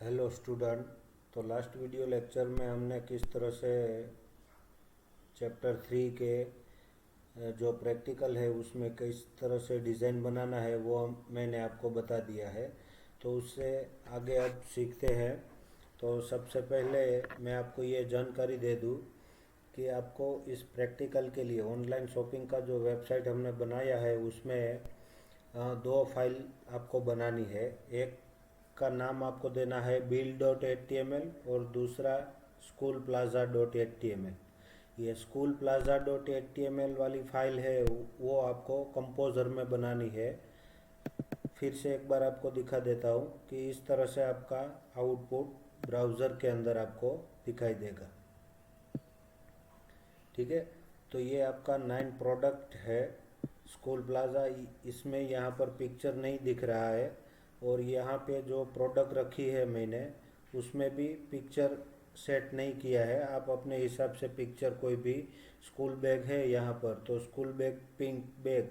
Hello student. तो last video lecture में हमने किस तरह से चैप्टर 3 के जो प्रैक्टिकल है उसमें किस तरह से डिज़ाइन बनाना है वो मैंने आपको बता दिया है। तो उससे आगे अब सीखते हैं। तो सबसे पहले मैं आपको ये जानकारी दे दूं कि आपको इस प्रैक्टिकल के लिए ऑनलाइन शॉपिंग का जो वेबसाइट हमने बनाया है उसमें दो फाइल आपको बनानी है। एक का नाम आपको देना है bill.html और दूसरा school plaza dot H T M L. ये school plaza dot H T M L वाली फाइल है वो आपको कंपोजर में बनानी है। फिर से एक बार आपको दिखा देता हूँ कि इस तरह से आपका आउटपुट ब्राउज़र के अंदर आपको दिखाई देगा। ठीक है। तो ये आपका 9 प्रोडक्ट है स्कूल प्लाजा। इसमें यहाँ पर पिक्चर नहीं दिख रहा है और यहाँ पे जो प्रोडक्ट रखी है मैंने उसमें भी पिक्चर सेट नहीं किया है। आप अपने हिसाब से पिक्चर कोई भी स्कूल बैग है यहाँ पर तो school bag pink bag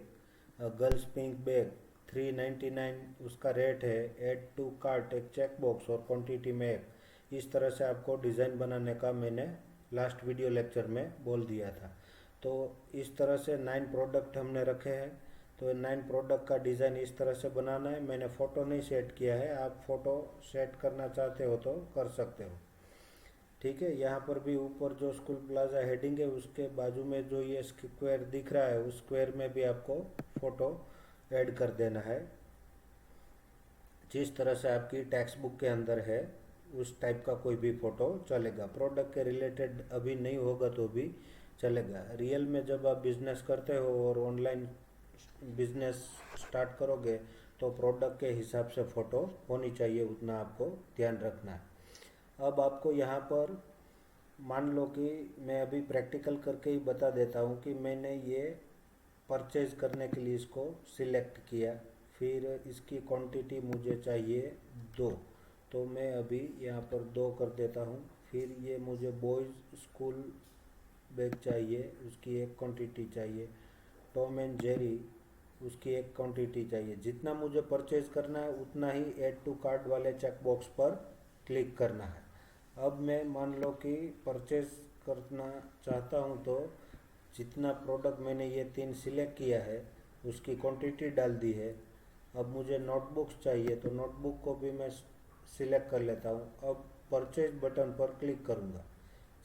girls pink bag 399 उसका रेट है। ऐड टू कार्ट एक चेक बॉक्स और क्वांटिटी में एक। इस तरह से आपको डिज़ाइन बनाने का मैंने लास्ट वीडियो लेक्चर में बोल दिया था। तो इस तरह से 9 प्रोडक्ट हमने रखे हैं। तो 9 प्रोडक्ट का डिज़ाइन इस तरह से बनाना है। मैंने फ़ोटो नहीं सेट किया है, आप फ़ोटो सेट करना चाहते हो तो कर सकते हो। ठीक है। यहाँ पर भी ऊपर जो स्कूल प्लाजा हेडिंग है उसके बाजू में जो ये स्क्वायर दिख रहा है उस स्क्वायर में भी आपको फ़ोटो ऐड कर देना है। जिस तरह से आपकी टेक्स्ट बुक के अंदर है उस टाइप का कोई भी फ़ोटो चलेगा। प्रोडक्ट के रिलेटेड अभी नहीं होगा तो भी चलेगा। रियल में जब आप बिज़नेस करते हो और ऑनलाइन बिज़नेस स्टार्ट करोगे तो प्रोडक्ट के हिसाब से फ़ोटो होनी चाहिए, उतना आपको ध्यान रखना है। अब आपको यहाँ पर मान लो कि मैं अभी प्रैक्टिकल करके ही बता देता हूँ कि मैंने ये परचेज करने के लिए इसको सिलेक्ट किया। फिर इसकी क्वांटिटी मुझे चाहिए 2, तो मैं अभी यहाँ पर 2 कर देता हूँ। फिर ये मुझे बॉयज़ स्कूल बैग चाहिए, उसकी एक क्वांटिटी चाहिए। टॉम एंड जेरी उसकी एक क्वांटिटी चाहिए। जितना मुझे परचेज करना है उतना ही ऐड टू कार्ट वाले चेक बॉक्स पर क्लिक करना है। अब मैं मान लो कि परचेज करना चाहता हूँ तो जितना प्रोडक्ट मैंने ये 3 सिलेक्ट किया है उसकी क्वांटिटी डाल दी है। अब मुझे नोटबुक्स चाहिए तो नोटबुक को भी मैं सिलेक्ट कर लेता हूँ। अब परचेज बटन पर क्लिक करूँगा।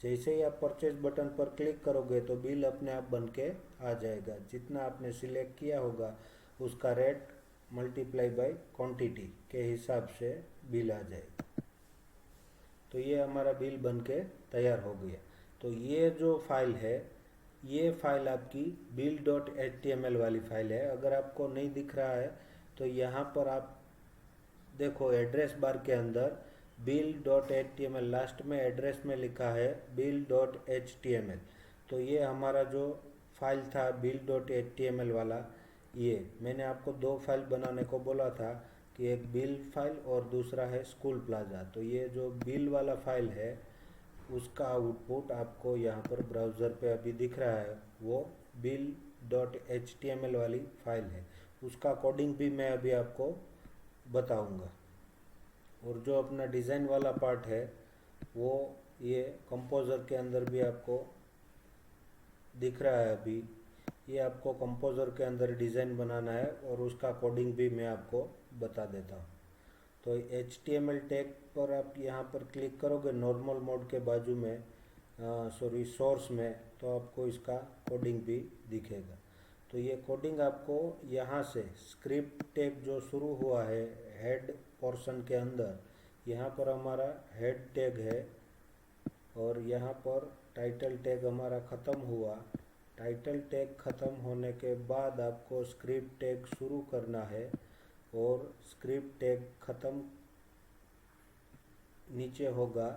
जैसे ही आप परचेज बटन पर क्लिक करोगे तो बिल अपने आप बन के आ जाएगा। जितना आपने सिलेक्ट किया होगा उसका रेट मल्टीप्लाई बाय क्वांटिटी के हिसाब से बिल आ जाएगा। तो ये हमारा बिल बन के तैयार हो गया। तो ये जो फाइल है ये फाइल आपकी bill.html वाली फाइल है। अगर आपको नहीं दिख रहा है तो यहाँ पर आप देखो एड्रेस बार के अंदर bill.html लास्ट में एड्रेस में लिखा है bill.html। तो ये हमारा जो फाइल था bill.html वाला, ये मैंने आपको 2 फाइल बनाने को बोला था कि एक बिल फाइल और दूसरा है स्कूल प्लाजा। तो ये जो बिल वाला फाइल है उसका आउटपुट आपको यहाँ पर ब्राउज़र पे अभी दिख रहा है, वो bill.html वाली फाइल है। उसका कोडिंग भी मैं अभी आपको बताऊंगा। और जो अपना डिज़ाइन वाला पार्ट है वो ये कंपोज़र के अंदर भी आपको दिख रहा है। अभी ये आपको कंपोज़र के अंदर डिज़ाइन बनाना है और उसका कोडिंग भी मैं आपको बता देता हूँ। तो HTML टैग पर आप यहाँ पर क्लिक करोगे नॉर्मल मोड के बाजू में सोर्स में, तो आपको इसका कोडिंग भी दिखेगा। तो ये कोडिंग आपको यहाँ से स्क्रिप्ट टैग जो शुरू हुआ है हेड पोर्शन के अंदर, यहाँ पर हमारा हेड टैग है और यहाँ पर टाइटल टैग हमारा ख़त्म हुआ। टाइटल टैग ख़त्म होने के बाद आपको स्क्रिप्ट टैग शुरू करना है और स्क्रिप्ट टैग ख़त्म नीचे होगा।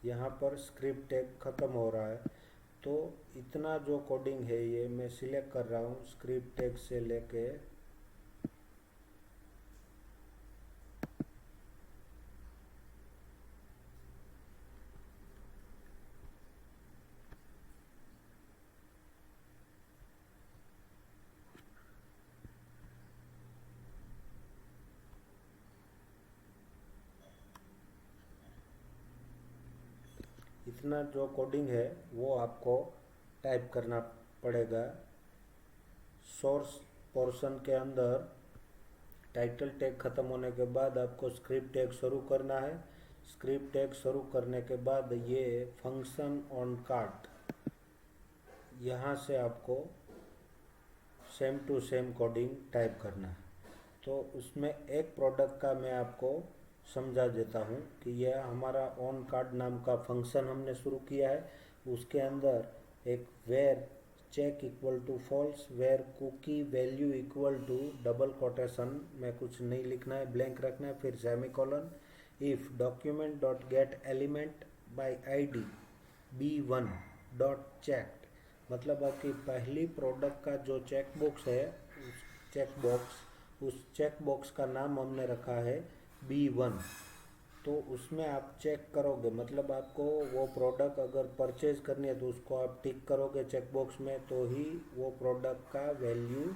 यहाँ पर स्क्रिप्ट टैग ख़त्म हो रहा है। तो इतना जो कोडिंग है ये मैं सिलेक्ट कर रहा हूँ स्क्रिप्ट टैग से लेके इतना जो कोडिंग है वो आपको टाइप करना पड़ेगा। सोर्स पोर्शन के अंदर टाइटल टैग ख़त्म होने के बाद आपको स्क्रिप्ट टैग शुरू करना है। स्क्रिप्ट टैग शुरू करने के बाद ये फंक्शन ऑन कार्ट, यहाँ से आपको same to same coding type करना है। तो उसमें एक प्रोडक्ट का मैं आपको समझा देता हूँ कि यह हमारा ऑन कार्ड नाम का फंक्शन हमने शुरू किया है। उसके अंदर एक var check equal to false, var cookie value equal to double quotation में कुछ नहीं लिखना है, ब्लैंक रखना है, फिर semicolon, if document dot get element by ID B1 dot check, मतलब आपकी पहली प्रोडक्ट का जो चेक बॉक्स है, उस चेक बॉक्स का नाम हमने रखा है B1। तो उसमें आप चेक करोगे, मतलब आपको वो प्रोडक्ट अगर परचेज करनी है तो उसको आप टिक करोगे चेक बॉक्स में, तो ही वो प्रोडक्ट का वैल्यू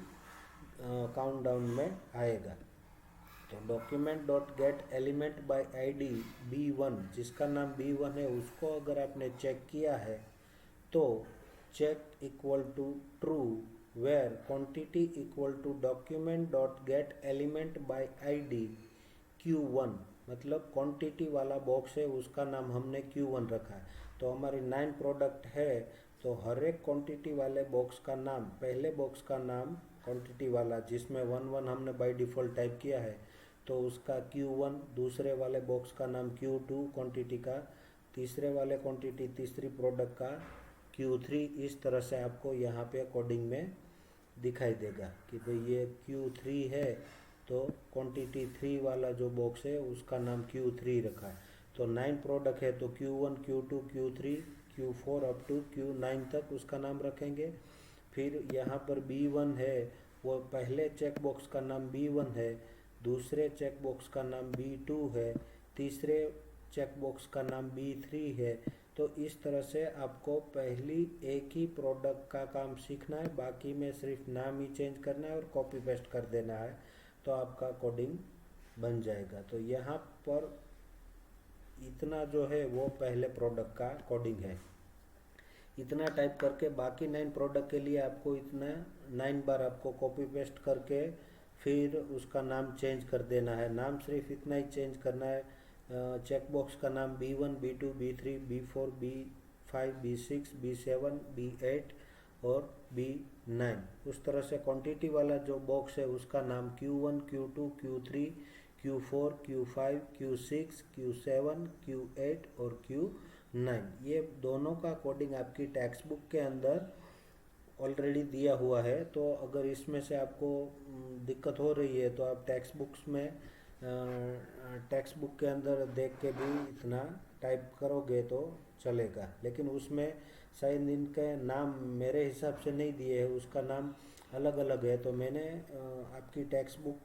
काउंटडाउन में आएगा। तो document dot get element by ID B1, जिसका नाम B1 है, उसको अगर आपने चेक किया है तो check equal to true var quantity equal to document dot get element by ID Q1, मतलब क्वांटिटी वाला बॉक्स है उसका नाम हमने Q1 रखा है। तो हमारी 9 प्रोडक्ट है, तो हर एक क्वांटिटी वाले बॉक्स का नाम, पहले बॉक्स का नाम क्वांटिटी वाला जिसमें 1 हमने बाय डिफ़ॉल्ट टाइप किया है तो उसका Q1, दूसरे वाले बॉक्स का नाम Q2 क्वांटिटी का, तीसरे वाले क्वांटिटी तीसरी प्रोडक्ट का Q3। इस तरह से आपको यहाँ पे कोडिंग में दिखाई देगा कि भाई ये Q3 है तो क्वांटिटी 3 वाला जो बॉक्स है उसका नाम Q3 रखा है। तो 9 प्रोडक्ट है तो Q1, Q2, Q3, Q4 up to Q9 तक उसका नाम रखेंगे। फिर यहाँ पर B1 है, वो पहले चेक बॉक्स का नाम B1 है, दूसरे चेक बॉक्स का नाम B2 है, तीसरे चेक बॉक्स का नाम B3 है। तो इस तरह से आपको पहली एक ही प्रोडक्ट का काम सीखना है, बाकी में सिर्फ नाम ही चेंज करना है और कॉपी पेस्ट कर देना है, तो आपका कोडिंग बन जाएगा। तो यहाँ पर इतना जो है वो पहले प्रोडक्ट का कोडिंग है। इतना टाइप करके बाकी 9 प्रोडक्ट के लिए आपको इतना 9 बार आपको कॉपी पेस्ट करके फिर उसका नाम चेंज कर देना है। नाम सिर्फ इतना ही चेंज करना है, चेक बॉक्स का नाम B1, B2, B3, B4, B5, B6, B7, B8 और B9। उस तरह से क्वांटिटी वाला जो बॉक्स है उसका नाम Q1, Q2, Q3, Q4, Q5, Q6, Q7, Q8 और Q9। ये दोनों का कोडिंग आपकी टेक्स्ट बुक के अंदर ऑलरेडी दिया हुआ है। तो अगर इसमें से आपको दिक्कत हो रही है तो आप टेक्स्ट बुक के अंदर देख के भी इतना टाइप करोगे तो चलेगा। लेकिन उसमें शायद इनके नाम मेरे हिसाब से नहीं दिए है, उसका नाम अलग अलग है। तो मैंने आपकी टेक्स्ट बुक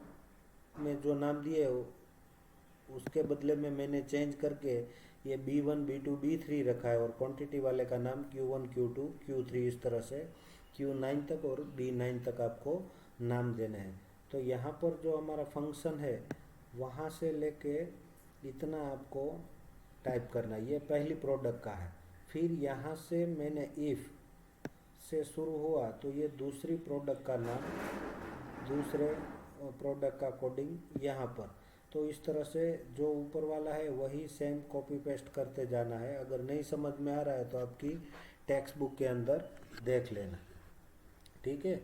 में जो नाम दिए उसके बदले में मैंने चेंज करके ये B1, B2, B3 रखा है और क्वांटिटी वाले का नाम Q1, Q2, Q3, इस तरह से Q9 तक और B9 तक आपको नाम देने हैं। तो यहाँ पर जो हमारा फंक्शन है वहाँ से लेके इतना आपको टाइप करना है, ये पहली प्रोडक्ट का है। फिर यहाँ से मैंने इफ़ से शुरू हुआ तो ये दूसरी प्रोडक्ट का नाम, दूसरे प्रोडक्ट का कोडिंग यहाँ पर। तो इस तरह से जो ऊपर वाला है वही सेम कॉपी पेस्ट करते जाना है। अगर नहीं समझ में आ रहा है तो आपकी टेक्स्ट बुक के अंदर देख लेना, ठीक है।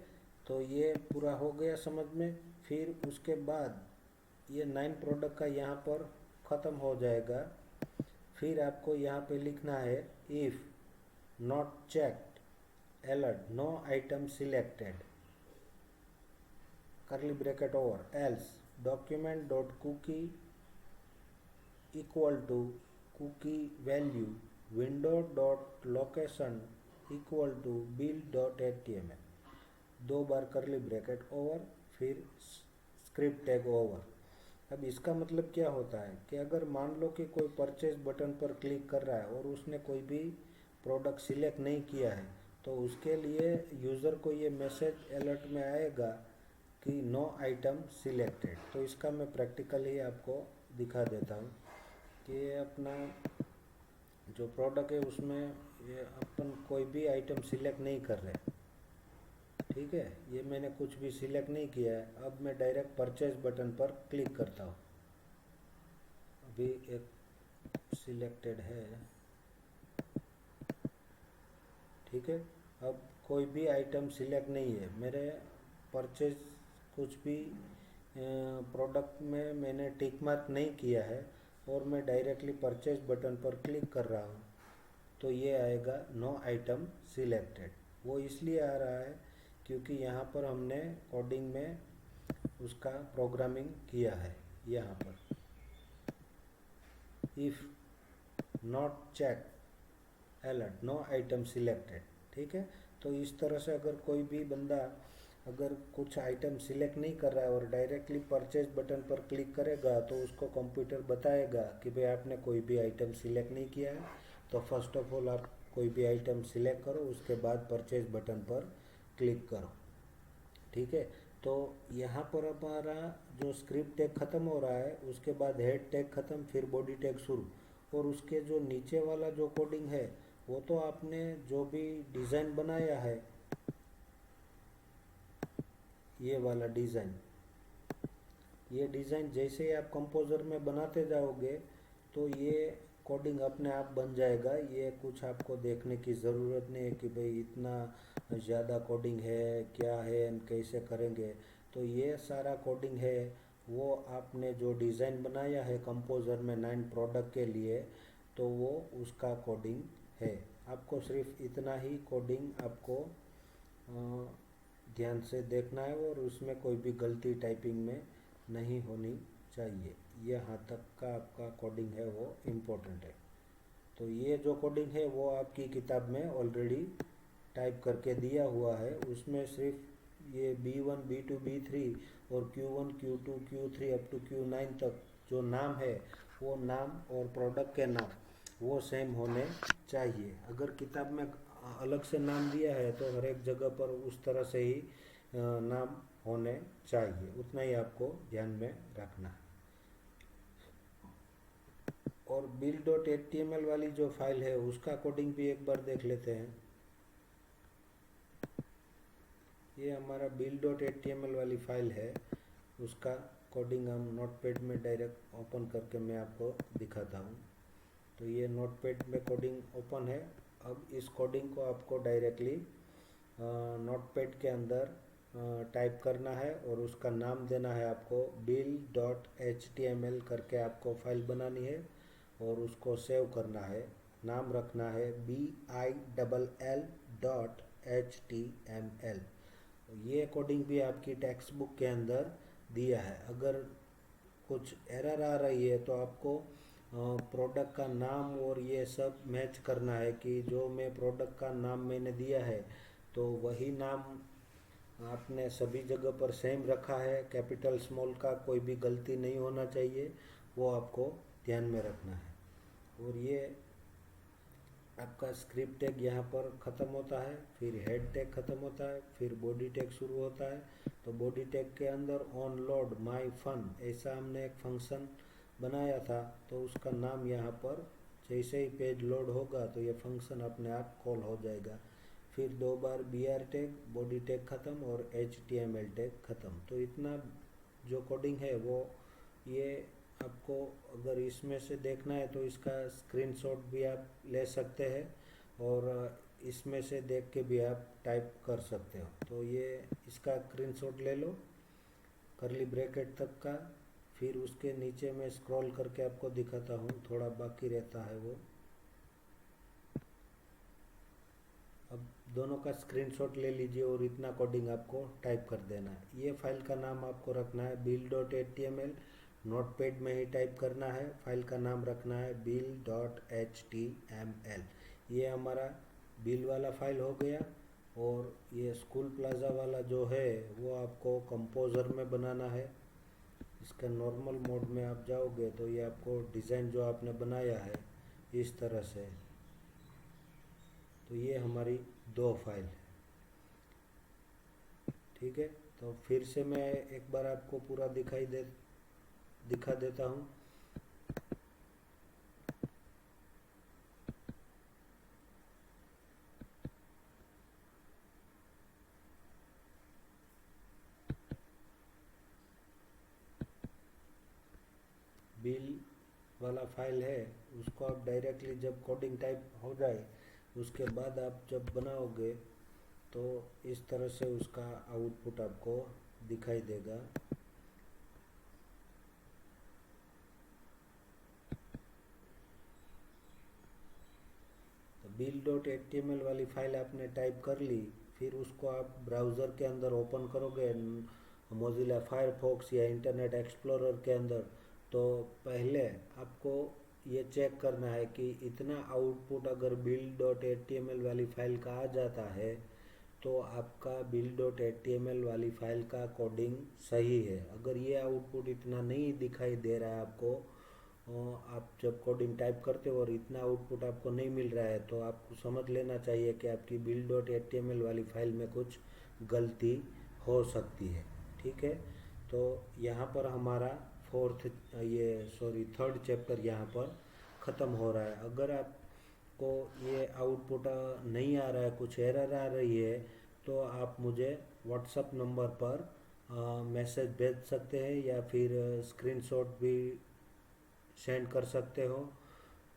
तो ये पूरा हो गया समझ में। फिर उसके बाद ये 9 प्रोडक्ट का यहाँ पर ख़त्म हो जाएगा। फिर आपको यहाँ पे लिखना है if not checked alert no item selected curly bracket over else document dot cookie equal to cookie value window dot location equal to bill dot html, 2 bar curly bracket over फिर स्क्रिप्ट टैग ओवर। अब इसका मतलब क्या होता है कि अगर मान लो कि कोई परचेज बटन पर क्लिक कर रहा है और उसने कोई भी प्रोडक्ट सिलेक्ट नहीं किया है तो उसके लिए यूज़र को ये मैसेज अलर्ट में आएगा कि नो आइटम सिलेक्टेड। तो इसका मैं प्रैक्टिकली आपको दिखा देता हूँ कि अपना जो प्रोडक्ट है उसमें ये अपन कोई भी आइटम सिलेक्ट नहीं कर रहे। ठीक है, ये मैंने कुछ भी सिलेक्ट नहीं किया है। अब मैं डायरेक्ट परचेज बटन पर क्लिक करता हूँ। अभी एक सिलेक्टेड है। ठीक है, अब कोई भी आइटम सिलेक्ट नहीं है मेरे। परचेज कुछ भी प्रोडक्ट में मैंने टिक मार्क नहीं किया है और मैं डायरेक्टली परचेज बटन पर क्लिक कर रहा हूँ, तो ये आएगा नो आइटम सिलेक्टेड। वो इसलिए आ रहा है क्योंकि यहाँ पर हमने कोडिंग में उसका प्रोग्रामिंग किया है। यहाँ पर if not check alert no item selected. ठीक है, तो इस तरह से अगर कोई भी बंदा अगर कुछ आइटम सिलेक्ट नहीं कर रहा है और डायरेक्टली परचेज बटन पर क्लिक करेगा तो उसको कंप्यूटर बताएगा कि भाई आपने कोई भी आइटम सिलेक्ट नहीं किया है, तो फर्स्ट ऑफ ऑल आप कोई भी आइटम सिलेक्ट करो, उसके बाद परचेज बटन पर क्लिक करो। ठीक है, तो यहाँ पर हमारा जो स्क्रिप्ट टैग ख़त्म हो रहा है, उसके बाद हेड टैग ख़त्म, फिर बॉडी टैग शुरू। और उसके जो नीचे वाला जो कोडिंग है वो तो आपने जो भी डिज़ाइन बनाया है, ये वाला डिज़ाइन, ये डिज़ाइन जैसे ही आप कंपोज़र में बनाते जाओगे तो ये कोडिंग अपने आप बन जाएगा। ये कुछ आपको देखने की ज़रूरत नहीं है कि भाई इतना ज़्यादा कोडिंग है क्या है एंड कैसे करेंगे। तो ये सारा कोडिंग है वो आपने जो डिज़ाइन बनाया है कंपोज़र में 9 प्रोडक्ट के लिए, तो वो उसका कोडिंग है। आपको सिर्फ इतना ही कोडिंग आपको ध्यान से देखना है और उसमें कोई भी गलती टाइपिंग में नहीं होनी चाहिए। यहाँ तक का आपका कोडिंग है वो इम्पोर्टेंट है। तो ये जो कोडिंग है वो आपकी किताब में ऑलरेडी टाइप करके दिया हुआ है। उसमें सिर्फ ये B1 B2 B3 और Q1 Q2 Q3 up to Q9 तक जो नाम है वो नाम और प्रोडक्ट के नाम वो सेम होने चाहिए। अगर किताब में अलग से नाम दिया है तो हर एक जगह पर उस तरह से ही नाम होने चाहिए। उतना ही आपको ध्यान में रखना है। और build.html वाली जो फाइल है उसका कोडिंग भी एक बार देख लेते हैं। ये हमारा build.html वाली फाइल है, उसका कोडिंग हम नोटपैड में डायरेक्ट ओपन करके मैं आपको दिखाता हूँ। तो ये नोटपैड में कोडिंग ओपन है। अब इस कोडिंग को आपको डायरेक्टली नोटपैड के अंदर टाइप करना है और उसका नाम देना है आपको build.html करके आपको फाइल बनानी है और उसको सेव करना है। नाम रखना है bill.html। ये कोडिंग भी आपकी टेक्स्ट बुक के अंदर दिया है। अगर कुछ एरर आ रही है तो आपको प्रोडक्ट का नाम और ये सब मैच करना है कि जो मैं प्रोडक्ट का नाम मैंने दिया है तो वही नाम आपने सभी जगह पर सेम रखा है। कैपिटल स्मॉल का कोई भी गलती नहीं होना चाहिए, वो आपको ध्यान में रखना है। और ये आपका स्क्रिप्ट टैग यहाँ पर ख़त्म होता है, फिर हेड टैग ख़त्म होता है, फिर बॉडी टैग शुरू होता है। तो बॉडी टैग के अंदर ऑन लोड माई फन ऐसा हमने एक फंक्शन बनाया था, तो उसका नाम यहाँ पर जैसे ही पेज लोड होगा तो ये फंक्शन अपने आप कॉल हो जाएगा। फिर 2 बार br टैग, बॉडी टैग ख़त्म और html टैग ख़त्म। तो इतना जो कोडिंग है वो ये आपको अगर इसमें से देखना है तो इसका स्क्रीनशॉट भी आप ले सकते हैं और इसमें से देख के भी आप टाइप कर सकते हो। तो ये इसका स्क्रीनशॉट ले लो करली ब्रैकेट तक का, फिर उसके नीचे मैं स्क्रॉल करके आपको दिखाता हूँ, थोड़ा बाकी रहता है वो। अब दोनों का स्क्रीनशॉट ले लीजिए और इतना कोडिंग आपको टाइप कर देना है। ये फाइल का नाम आपको रखना है bill.html, नोटपैड में ही टाइप करना है। फाइल का नाम रखना है bill.html। ये हमारा बिल वाला फाइल हो गया। और ये स्कूल प्लाजा वाला जो है वो आपको कंपोज़र में बनाना है। इसका नॉर्मल मोड में आप जाओगे तो ये आपको डिज़ाइन जो आपने बनाया है इस तरह से। तो ये हमारी 2 फाइल है। ठीक है, तो फिर से मैं एक बार आपको पूरा दिखा देता हूँ। वाला फाइल है उसको आप डायरेक्टली जब कोडिंग टाइप हो जाए उसके बाद आप जब बनाओगे तो इस तरह से उसका आउटपुट आपको दिखाई देगा। तो bill.html वाली फाइल आपने टाइप कर ली, फिर उसको आप ब्राउज़र के अंदर ओपन करोगे मोज़िला फायरफॉक्स या इंटरनेट एक्सप्लोरर के अंदर, तो पहले आपको ये चेक करना है कि इतना आउटपुट अगर bill.html वाली फाइल का आ जाता है तो आपका bill.html वाली फाइल का कोडिंग सही है। अगर ये आउटपुट इतना नहीं दिखाई दे रहा है आपको, आप जब कोडिंग टाइप करते हो और इतना आउटपुट आपको नहीं मिल रहा है, तो आपको समझ लेना चाहिए कि आपकी bill.html वाली फाइल में कुछ गलती हो सकती है। ठीक है, तो यहाँ पर हमारा थर्ड चैप्टर यहाँ पर ख़त्म हो रहा है। अगर आपको ये आउटपुट नहीं आ रहा है, कुछ एरर आ रही है, तो आप मुझे व्हाट्सअप नंबर पर मैसेज भेज सकते हैं या फिर स्क्रीनशॉट भी सेंड कर सकते हो।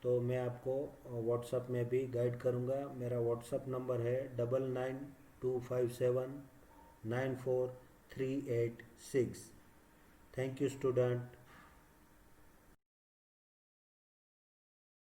तो मैं आपको व्हाट्सअप में भी गाइड करूँगा। मेरा व्हाट्सअप नंबर है 9925794386। Thank you student.